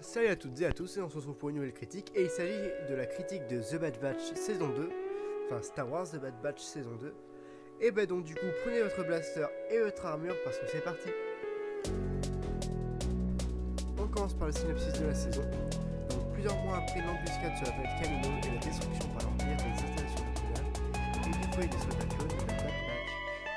Salut à toutes et à tous, et on se retrouve pour une nouvelle critique, et il s'agit de la critique de The Bad Batch saison 2, enfin Star Wars The Bad Batch saison 2, et bah donc du coup prenez votre blaster et votre armure parce que c'est parti. On commence par le synopsis de la saison. Donc plusieurs mois après l'embuscade sur la planète Kamino et la destruction par l'Empire des installations de clonage, et déployer des soldats clones, le Bad Batch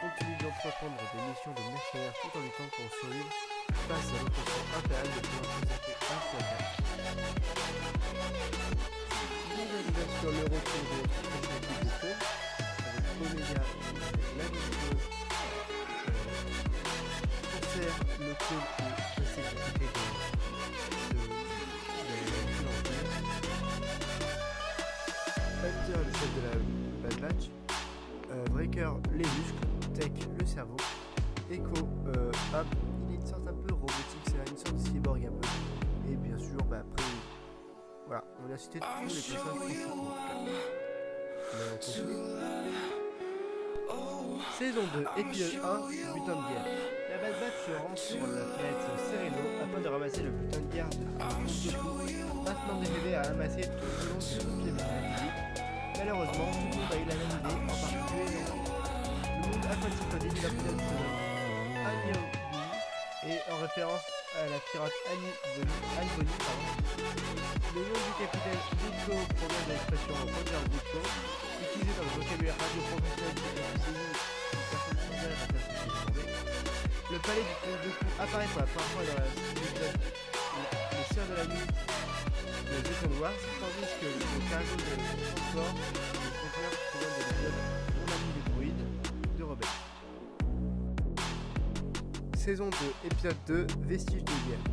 continue d'entreprendre des missions de mercenaires tout en luttant pour survivre face à l'oppression impériale de plusieurs sociétés infernales. Sur le retour de notre équipe de feu, avec Omega, la mission, Corsair, le clone et la sécurité de l'Empire. Hunter, le chef de la Bad Batch, Breaker, les muscles, Tech, le cerveau, Echo, il est une sorte un peu robotique, c'est une sorte de cyborg un peu. Et bien sûr, bah après, voilà, on a cité tous les personnages principaux. Saison 2, épisode 1, butin de guerre. La Bad Batch se rend sur la planète Sereno afin de ramasser le butin de guerre de Goku, maintenant décédé à ramasser tout le long de papier de la République. Malheureusement, tout le monde a eu la même idée, en particulier le monde aquatique au début de la planète se nomme Annie et en référence à la pirate Annie Bonny. Le nom du capitaine Dutko provient de l'expression Roger Dutko, utilisée dans le vocabulaire radio-professionnel de la personne sans à la personne demandée. Le palais du prince Dooku apparaît pour la première fois dans l'épisode Les Sœurs de la Nuit de The Clone Wars, tandis que le cargo de transport de conteneurs provient de l'épisode Mon ami les droïdes de Rebelle. Saison 2, épisode 2, Vestiges de guerre.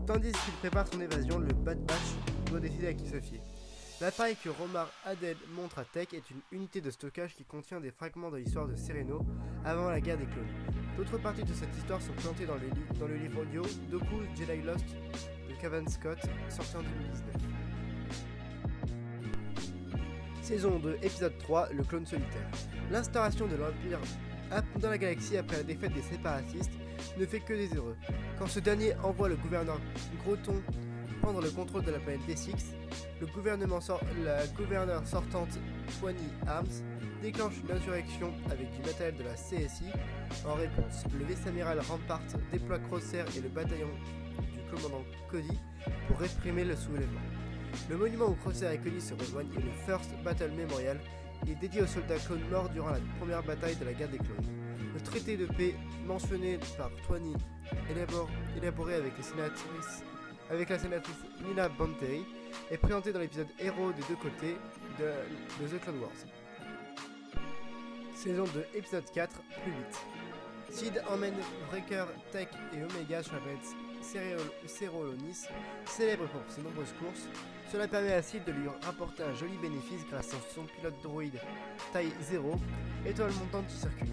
Tandis qu'il prépare son évasion, le Bad Batch doit décider à qui se fier. L'appareil que Romar Adel montre à Tech est une unité de stockage qui contient des fragments de l'histoire de Sereno avant la guerre des clones. D'autres parties de cette histoire sont plantées dans le livre audio Doku Jedi Lost de Cavan Scott, sorti en 2019. Saison 2, épisode 3, le clone solitaire. L'instauration de l'Empire dans la galaxie après la défaite des séparatistes ne fait que des heureux. Quand ce dernier envoie le gouverneur Groton prendre le contrôle de la planète D6, la gouverneure sortante Twani Arms déclenche une insurrection avec du matériel de la CSI. En réponse, le vaisseau amiral Rampart déploie Crosshair et le bataillon du commandant Cody pour réprimer le soulèvement. Le monument où Crosshair et Cody se rejoignent est le First Battle Memorial. Il est dédié aux soldats clones morts durant la première bataille de la guerre des clones. Le traité de paix mentionné par Twani, élaboré avec la sénatrice Nina Banteri, est présenté dans l'épisode Héros des deux côtés de The Clone Wars. Saison 2, épisode 4, plus vite. Sid emmène Breaker, Tech et Omega sur la planète Serolonis, célèbre pour ses nombreuses courses. Cela permet à Sid de lui rapporter un joli bénéfice grâce à son pilote droïde taille 0, étoile montante qui circule.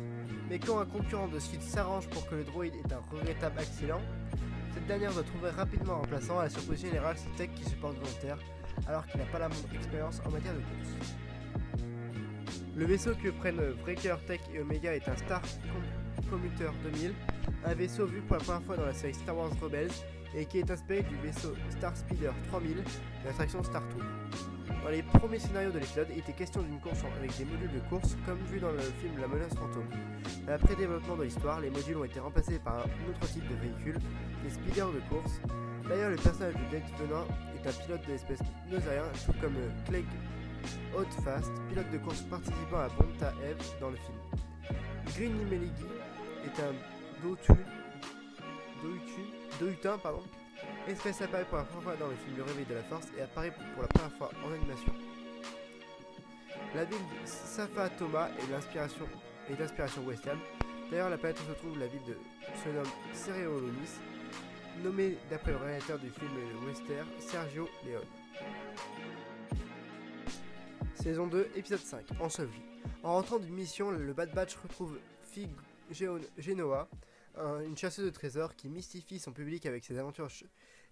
Mais quand un concurrent de Sid s'arrange pour que le droïde ait un regrettable accident, cette dernière doit trouver rapidement un remplaçant. À la surprise générale, c'est Tech qui se porte volontaire alors qu'il n'a pas la moindre expérience en matière de course. Le vaisseau que prennent Breaker, Tech et Omega est un Star Commuter 2000, un vaisseau vu pour la première fois dans la série Star Wars Rebels et qui est inspiré du vaisseau Star Speeder 3000 de l'attraction Star Tour. Dans les premiers scénarios de l'épisode, il était question d'une course avec des modules de course comme vu dans le film La Menace Fantôme. Après développement de l'histoire, les modules ont été remplacés par un autre type de véhicule, des speeders de course. D'ailleurs, le personnage de Dave Venin est un pilote de l'espèce Nosarien, tout comme Clegg Holdfast, pilote de course participant à Bonta Eve dans le film. Green Meligi est un Dohutin, espèce apparaît pour la première fois dans le film Le Réveil de la Force et apparaît pour la première fois en animation. La ville de Safa Toma est d'inspiration western. D'ailleurs, la planète où se trouve la ville se nomme Serolonis, nommée d'après le réalisateur du film western Sergio Leone. Saison 2, épisode 5, enseveli. En rentrant d'une mission, le Bad Batch retrouve Fig Genoa, une chasseuse de trésors qui mystifie son public avec ses aventures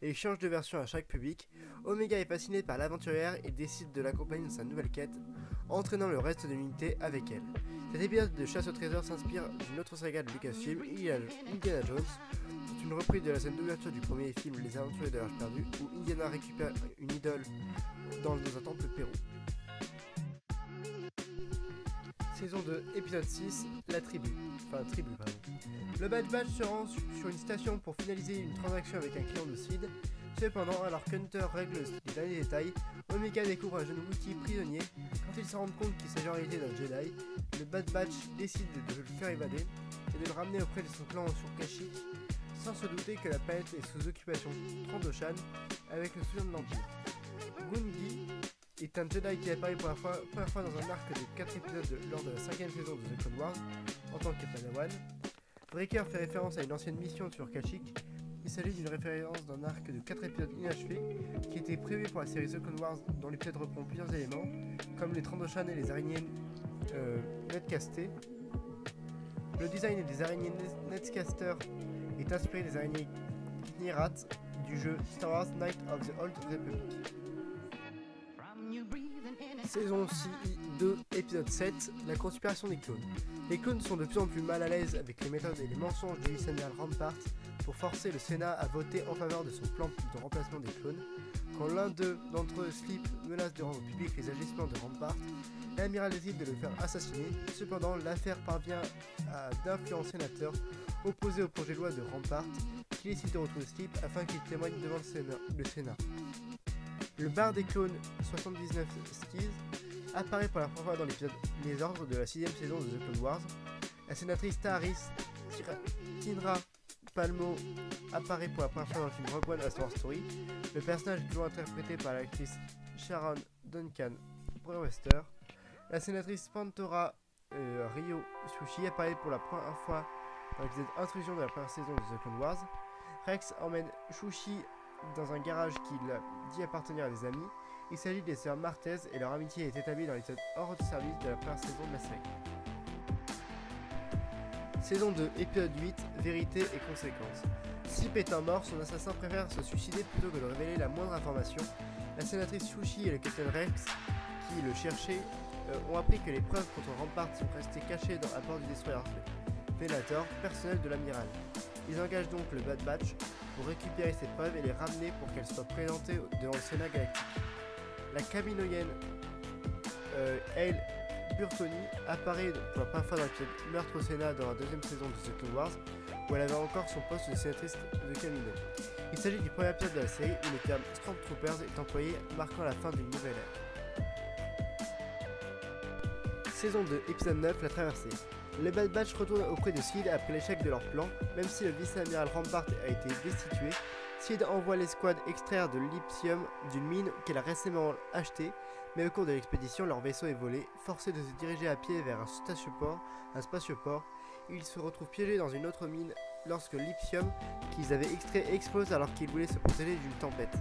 et change de version à chaque public, Omega est fasciné par l'aventurière et décide de l'accompagner dans sa nouvelle quête, entraînant le reste de l'unité avec elle. Cet épisode de chasse au trésor s'inspire d'une autre saga de Lucasfilm, Indiana Jones. C'est une reprise de la scène d'ouverture du premier film Les Aventuriers de l'Arche perdue, où Indiana récupère une idole dans un temple Pérou. Saison 2, épisode 6, la tribu. Le Bad Batch se rend sur une station pour finaliser une transaction avec un client de Sid. Cependant, alors qu'Hunter règle les derniers détails, Omega découvre un jeune Wookiee prisonnier. Quand il se rend compte qu'il s'agit en réalité d'un Jedi, le Bad Batch décide de le faire évader et de le ramener auprès de son clan sur Kashyyyk, sans se douter que la planète est sous occupation Trandoshan avec le soutien de l'Empire. Gungi est un Jedi qui apparaît pour la première fois dans un arc de 4 épisodes lors de la 5ème saison de The Clone Wars en tant que Padawan. Breaker fait référence à une ancienne mission sur Kashyyyk. Il s'agit d'une référence d'un arc de 4 épisodes inachevé qui était prévu pour la série The Clone Wars, dont l'épisode reprend plusieurs éléments comme les Trandoshan et les araignées netcastées. Le design des araignées netcasters est inspiré des araignées Gnirat du jeu Star Wars Knights of the Old Republic. Saison 2, épisode 7, la conspiration des clones. Les clones sont de plus en plus mal à l'aise avec les méthodes et les mensonges du vice-amiral Rampart pour forcer le Sénat à voter en faveur de son plan de remplacement des clones. Quand l'un d'entre eux, Slip, menace de rendre public les agissements de Rampart, l'amiral décide de le faire assassiner. Cependant, l'affaire parvient à d'influents sénateurs opposés au projet de loi de Rampart qui décide de retrouver Slip afin qu'il témoigne devant le Sénat. Le bar des clones 79 Skis apparaît pour la première fois dans l'épisode Les Ordres de la 6ème saison de The Clone Wars. La sénatrice Taharis Tinra Palmo apparaît pour la première fois dans le film Rogue One: A Star Wars Story. Le personnage est toujours interprété par l'actrice Sharon Duncan Brewster. La sénatrice Pantora Ryo Sushi apparaît pour la première fois dans l'épisode Intrusion de la première saison de The Clone Wars. Rex emmène Sushi dans un garage qu'il dit appartenir à des amis. Il s'agit des sœurs Martez et leur amitié est établie dans l'épisode hors de service de la première saison de la série. Saison 2, épisode 8, vérité et conséquences. Slip étant mort, son assassin préfère se suicider plutôt que de révéler la moindre information. La sénatrice Sushi et le capitaine Rex, qui le cherchaient, ont appris que les preuves contre Rampart sont restées cachées à bord du destroyer Venator, personnel de l'amiral. Ils engagent donc le Bad Batch pour récupérer ces preuves et les ramener pour qu'elles soient présentées devant le Sénat galactique. La Kaminoienne Hale Burtoni apparaît pour la première fois dans l'épisode Meurtre au Sénat dans la 2ème saison de The Clone Wars, où elle avait encore son poste de sénatrice de Kamino. Il s'agit du premier épisode de la série où le terme Stormtroopers est employé, marquant la fin d'une nouvelle ère. Saison 2, épisode 9, la traversée. Les Bad Batch retournent auprès de Sid après l'échec de leur plan. Même si le vice-amiral Rampart a été destitué, Sid envoie l'escouade extraire de l'Ipsium d'une mine qu'elle a récemment achetée, mais au cours de l'expédition, leur vaisseau est volé. Forcés de se diriger à pied vers un spatioport, ils se retrouvent piégés dans une autre mine lorsque l'Ipsium qu'ils avaient extrait explose alors qu'ils voulaient se protéger d'une tempête.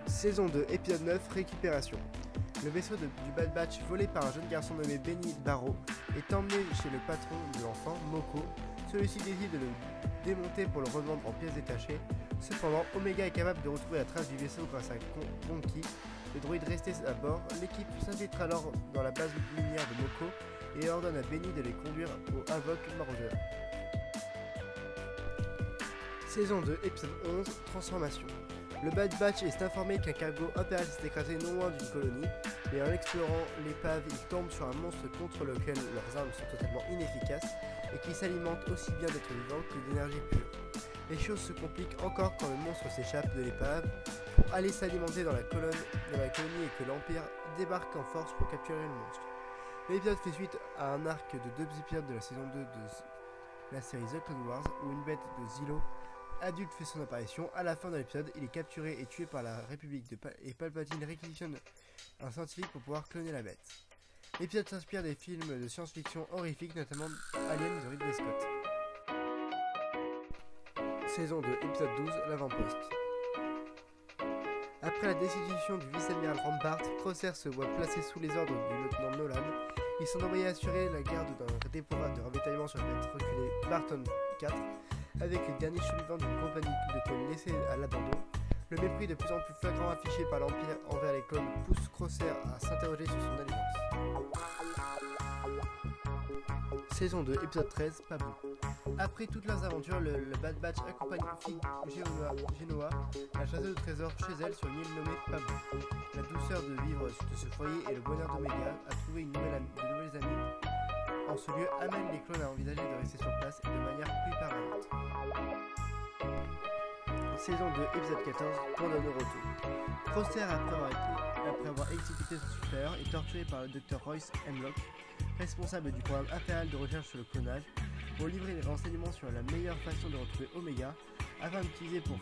Saison 2, épisode 9, récupération. Le vaisseau du Bad Batch, volé par un jeune garçon nommé Benny Barrow, est emmené chez le patron de l'enfant, Moko. Celui-ci décide de le démonter pour le revendre en pièces détachées. Cependant, Omega est capable de retrouver la trace du vaisseau grâce à Gonki, le droïde resté à bord. L'équipe s'infiltre alors dans la base minière de Moko et ordonne à Benny de les conduire au Havoc Marauder. Saison 2, épisode 11, transformation. Le Bad Batch est informé qu'un cargo impérial s'est écrasé non loin d'une colonie, mais en explorant l'épave, ils tombent sur un monstre contre lequel leurs armes sont totalement inefficaces et qui s'alimente aussi bien d'êtres vivants que d'énergie pure. Les choses se compliquent encore quand le monstre s'échappe de l'épave pour aller s'alimenter dans la colonie et que l'Empire débarque en force pour capturer le monstre. L'épisode fait suite à un arc de 2 épisodes de la saison 2 de la série The Clone Wars où une bête de Zillo adulte fait son apparition. À la fin de l'épisode, il est capturé et tué par la République et Palpatine réquisitionne un scientifique pour pouvoir cloner la bête. L'épisode s'inspire des films de science-fiction horrifiques, notamment Alien de Ridley Scott. Saison 2, épisode 12, l'avant-poste. Après la destitution du vice-amiral Rampart, Crosser se voit placé sous les ordres du lieutenant Nolan Ils sont envoyés assurer la garde d'un dépôt de ravitaillement sur la planète reculée Barton 4, avec les derniers survivants d'une compagnie de clones laissés à l'abandon. Le mépris de plus en plus flagrant affiché par l'Empire envers les clones pousse Crosshair à s'interroger sur son alliance. Saison 2, épisode 13, Pablo. Après toutes leurs aventures, le Bad Batch accompagne Fig Genoa, la chasseuse de trésors, chez elle sur une île nommée Pablo. La douceur de vivre de ce foyer et le bonheur d'Omega à trouver de nouvelles amies en ce lieu amènent les clones à envisager de rester sur place et de manière plus permanente. Saison 2, épisode 14, point de non-retour. Crosshair, après avoir exécuté son supérieur, est torturé par le Dr Royce Hemlock, responsable du programme impérial de recherche sur le clonage, pour livrer des renseignements sur la meilleure façon de retrouver Omega, afin d'utiliser pour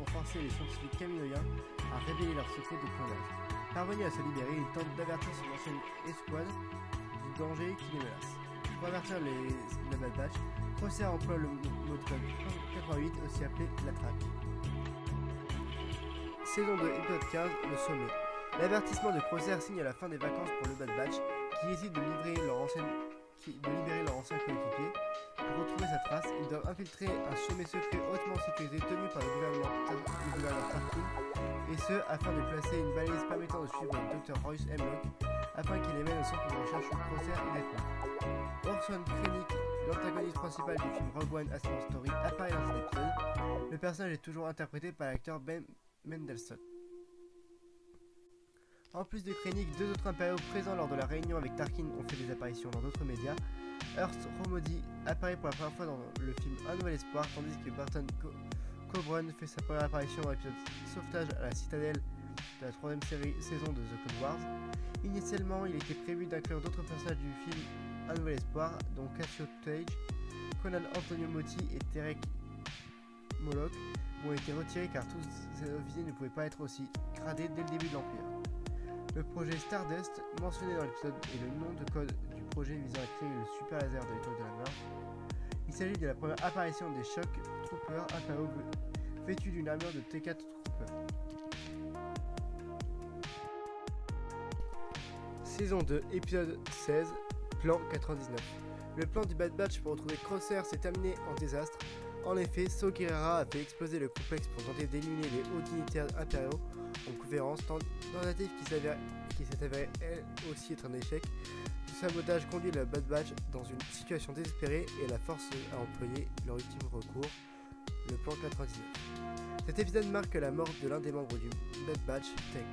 forcer les scientifiques caminoïens à révéler leur secret de clonage. Parvenu à se libérer, il tente d'avertir son ancienne escouade du danger qui les menace. Pour avertir la Bad Batch, Crosshair emploie le mode code 88, aussi appelé la traque. Saison 2, épisode 15, le sommet. L'avertissement de Crosshair signe à la fin des vacances pour le Bad Batch, qui hésite de libérer leur ancien coéquipier. Pour retrouver sa trace, ils doivent infiltrer un sommet secret hautement sécurisé tenu par le gouverneur Tarkin, et ce, afin de placer une balise permettant de suivre le Dr Royce Hemlock, afin qu'il les mène au centre de recherche où Crosshair est détenu. Orson Krennic, l'antagoniste principal du film Rogue One: A Star Wars Story, apparaît dans cet épisode. Le personnage est toujours interprété par l'acteur Ben Mendelsohn. En plus de Krennic, deux autres impériaux présents lors de la réunion avec Tarkin ont fait des apparitions dans d'autres médias. Hearst Romodi apparaît pour la première fois dans le film Un Nouvel Espoir, tandis que Barton Coburn fait sa première apparition dans l'épisode Sauvetage à la Citadelle de la 3e saison de The Clone Wars. Initialement, il était prévu d'inclure d'autres personnages du film Un Nouvel Espoir, dont Cassio Tage, Conan Antonio Motti et Terek Moloch, ont été retirés car tous ces officiers ne pouvaient pas être aussi gradés dès le début de l'Empire. Le projet Stardust, mentionné dans l'épisode, est le nom de code du projet visant à créer le super laser de l'étoile de la mort. Il s'agit de la première apparition des Shock Troopers impériaux vêtus d'une armure de T4 Troopers. Saison 2, épisode 16, plan 99. Le plan du Bad Batch pour retrouver Crosshair s'est terminé en désastre. En effet, Saw Gerrera a fait exploser le complexe pour tenter d'éliminer les hauts dignitaires impériaux en conférence, tentative qui s'est avérée elle aussi être un échec. Ce sabotage conduit le Bad Batch dans une situation désespérée et la force à employer leur ultime recours, le plan 99. Cet épisode marque la mort de l'un des membres du Bad Batch, Tech.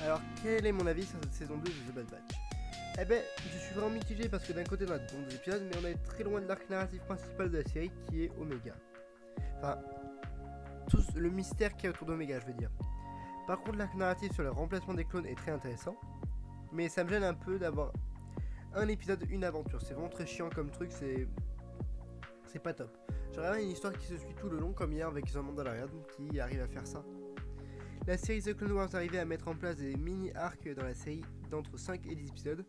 Alors, quel est mon avis sur cette saison 2 de The Bad Batch? Eh ben, je suis vraiment mitigé parce que d'un côté on a de bons épisodes, mais on est très loin de l'arc narratif principal de la série qui est Omega. Enfin, tout le mystère qu'il y a autour d'Omega, je veux dire. Par contre, l'arc narratif sur le remplacement des clones est très intéressant, mais ça me gêne un peu d'avoir un épisode, une aventure. C'est vraiment très chiant comme truc, c'est pas top. J'aurais une histoire qui se suit tout le long, comme hier avec The Mandalorian, qui arrive à faire ça. La série The Clone Wars arrivait à mettre en place des mini-arcs dans la série d'entre 5 et 10 épisodes.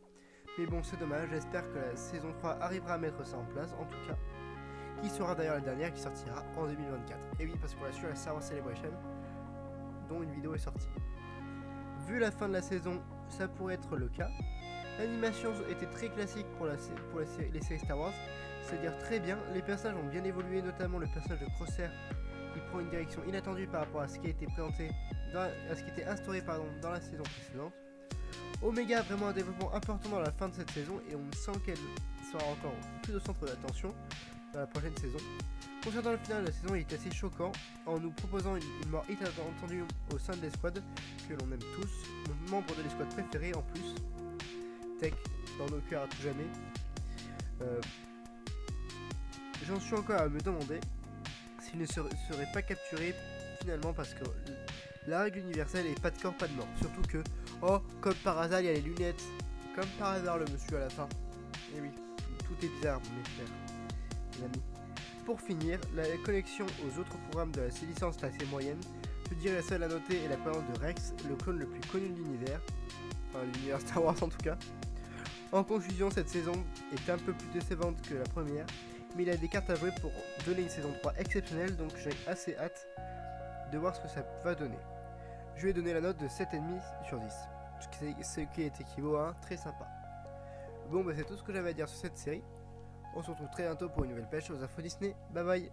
Mais bon, c'est dommage, j'espère que la saison 3 arrivera à mettre ça en place, en tout cas. Qui sera d'ailleurs la dernière, qui sortira en 2024. Et oui, parce qu'on a su la Star Wars Celebration, dont une vidéo est sortie. Vu la fin de la saison, ça pourrait être le cas. L'animation était très classique pour les séries Star Wars, c'est-à-dire très bien. Les personnages ont bien évolué, notamment le personnage de Crosshair, qui prend une direction inattendue par rapport à ce qui a été présenté, à ce qui était instauré dans la saison précédente. Omega a vraiment un développement important dans la fin de cette saison et on sent qu'elle sera encore plus au centre de l'attention dans la prochaine saison. Concernant le final de la saison, il est assez choquant en nous proposant une mort inattendue au sein de l'escouade que l'on aime tous, mon membre de l'escouade préféré en plus, Tech, dans nos cœurs à tout jamais. J'en suis encore à me demander s'il ne serait pas capturé finalement, parce que la règle universelle est pas de corps, pas de mort. Surtout que, oh, comme par hasard, il y a les lunettes. Comme par hasard, le monsieur à la fin. Et oui, tout est bizarre, mes chers amis. Pour finir, la connexion aux autres programmes de la licence est assez moyenne. Je dirais la seule à noter est la présence de Rex, le clone le plus connu de l'univers. Enfin, l'univers Star Wars en tout cas. En conclusion, cette saison est un peu plus décevante que la première, mais il a des cartes à jouer pour donner une saison 3 exceptionnelle, donc j'ai assez hâte de voir ce que ça va donner. Je vais donner la note de 7,5 sur 10. ce qui est équivaut à un très sympa. Bon, bah c'est tout ce que j'avais à dire sur cette série. On se retrouve très bientôt pour une nouvelle pêche aux infos Disney. Bye bye.